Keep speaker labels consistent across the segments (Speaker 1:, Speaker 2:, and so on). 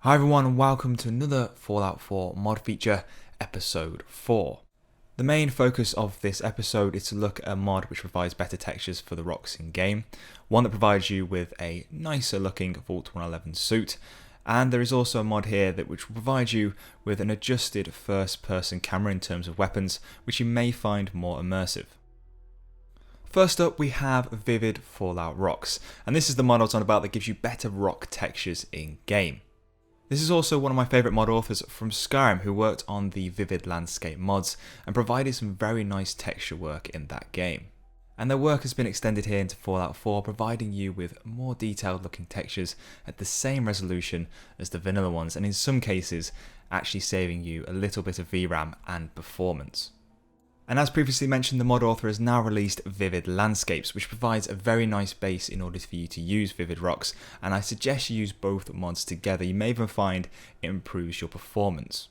Speaker 1: Hi everyone and welcome to another Fallout 4 mod feature, episode 4. The main focus of this episode is to look at a mod which provides better textures for the rocks in game, one that provides you with a nicer looking Vault 111 suit, and there is also a mod here that which will provide you with an adjusted first person camera in terms of weapons, which you may find more immersive. First up we have Vivid Fallout Rocks, and this is the mod I was on about that gives you better rock textures in game. This is also one of my favourite mod authors from Skyrim who worked on the Vivid Landscape mods and provided some very nice texture work in that game. And their work has been extended here into Fallout 4, providing you with more detailed looking textures at the same resolution as the vanilla ones, and in some cases actually saving you a little bit of VRAM and performance. And as previously mentioned, the mod author has now released Vivid Landscapes, which provides a very nice base in order for you to use Vivid Rocks, and I suggest you use both mods together. You may even find it improves your performance.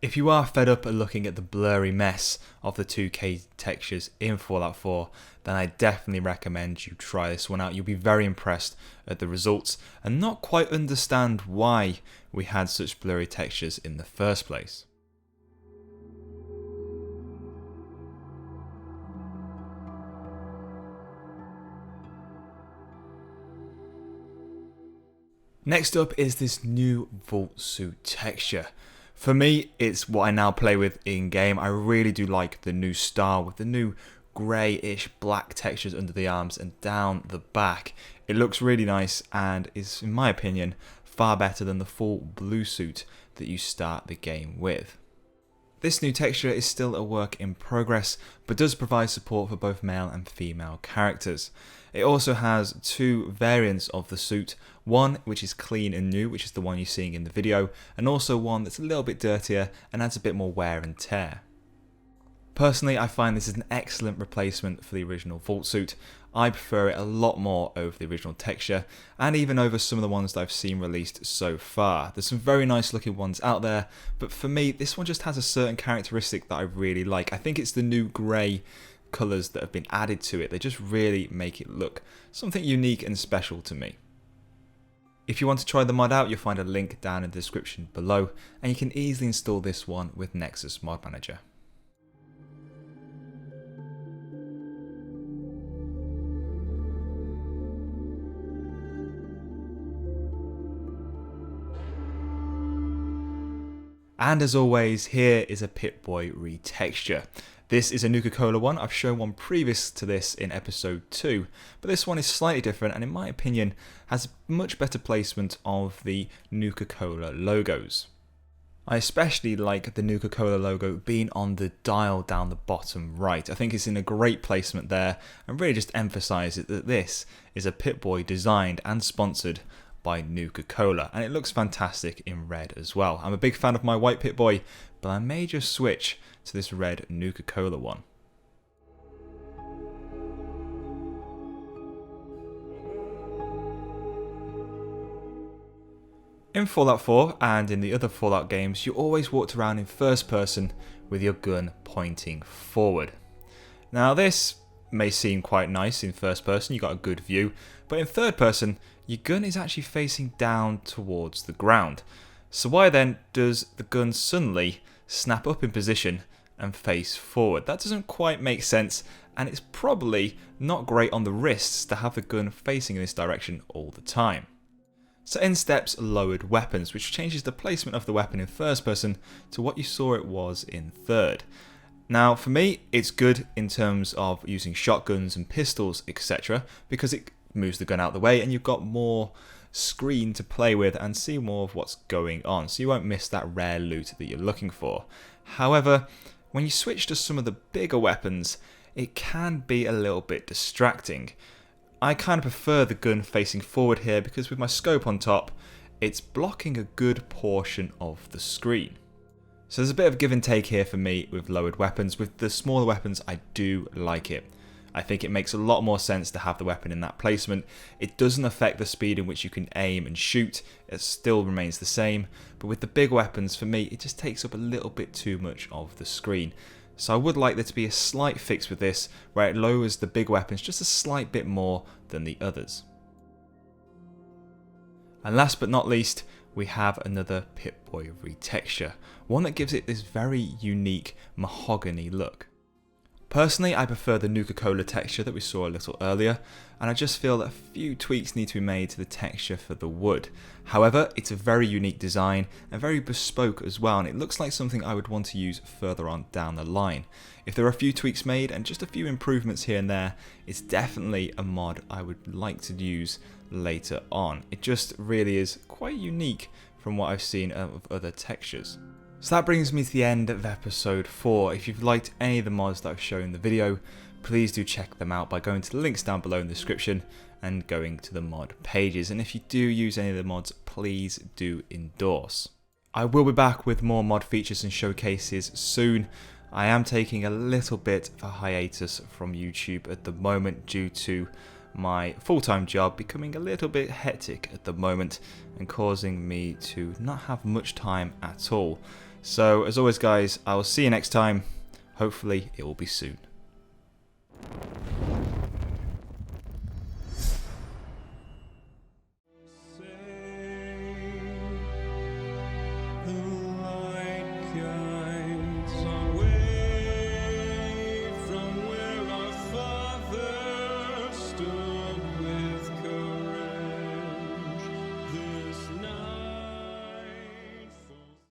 Speaker 1: If you are fed up at looking at the blurry mess of the 2K textures in Fallout 4, then I definitely recommend you try this one out. You'll be very impressed at the results and not quite understand why we had such blurry textures in the first place. Next up is this new Vault Suit texture. For me, it's what I now play with in game. I really do like the new style with the new greyish black textures under the arms and down the back. It looks really nice and is, in my opinion, far better than the full blue suit that you start the game with. This new texture is still a work in progress, but does provide support for both male and female characters. It also has two variants of the suit, one which is clean and new, which is the one you're seeing in the video, and also one that's a little bit dirtier and adds a bit more wear and tear. Personally, I find this is an excellent replacement for the original Vault suit. I prefer it a lot more over the original texture, and even over some of the ones that I've seen released so far. There's some very nice looking ones out there, but for me, this one just has a certain characteristic that I really like. I think it's the new grey colours that have been added to it. They just really make it look something unique and special to me. If you want to try the mod out, you'll find a link down in the description below, and you can easily install this one with Nexus Mod Manager. And as always, here is a Pip-Boy retexture. This is a Nuka-Cola one. I've shown one previous to this in episode 2, but this one is slightly different and in my opinion has much better placement of the Nuka-Cola logos. I especially like the Nuka-Cola logo being on the dial down the bottom right. I think it's in a great placement there and really just emphasises that this is a Pip-Boy designed and sponsored by Nuka-Cola, and it looks fantastic in red as well. I'm a big fan of my white Pip-Boy, but I may just switch to this red Nuka-Cola one. In Fallout 4 and in the other Fallout games, you always walked around in first person with your gun pointing forward. Now this may seem quite nice in first person, you got a good view, but in third person, your gun is actually facing down towards the ground. So why then does the gun suddenly snap up in position and face forward? That doesn't quite make sense, and it's probably not great on the wrists to have the gun facing in this direction all the time. So in steps lowered weapons, which changes the placement of the weapon in first person to what you saw it was in third. Now for me, it's good in terms of using shotguns and pistols, etc., because it moves the gun out of the way and you've got more screen to play with and see more of what's going on, so you won't miss that rare loot that you're looking for. However, when you switch to some of the bigger weapons, it can be a little bit distracting. I kind of prefer the gun facing forward here because with my scope on top, it's blocking a good portion of the screen. So there's a bit of give and take here for me with lowered weapons. With the smaller weapons, I do like it. I think it makes a lot more sense to have the weapon in that placement. It doesn't affect the speed in which you can aim and shoot, it still remains the same, but with the big weapons, for me, it just takes up a little bit too much of the screen. So I would like there to be a slight fix with this, where it lowers the big weapons just a slight bit more than the others. And last but not least, we have another Pip-Boy retexture, one that gives it this very unique mahogany look. Personally, I prefer the Nuka-Cola texture that we saw a little earlier, and I just feel that a few tweaks need to be made to the texture for the wood. However, it's a very unique design and very bespoke as well, and it looks like something I would want to use further on down the line. If there are a few tweaks made and just a few improvements here and there, it's definitely a mod I would like to use later on. It just really is quite unique from what I've seen of other textures. So that brings me to the end of episode 4. If you've liked any of the mods that I've shown in the video, please do check them out by going to the links down below in the description and going to the mod pages. And if you do use any of the mods, please do endorse. I will be back with more mod features and showcases soon. I am taking a little bit of a hiatus from YouTube at the moment due to my full-time job becoming a little bit hectic at the moment and causing me to not have much time at all. So as always guys, I will see you next time. Hopefully it will be soon.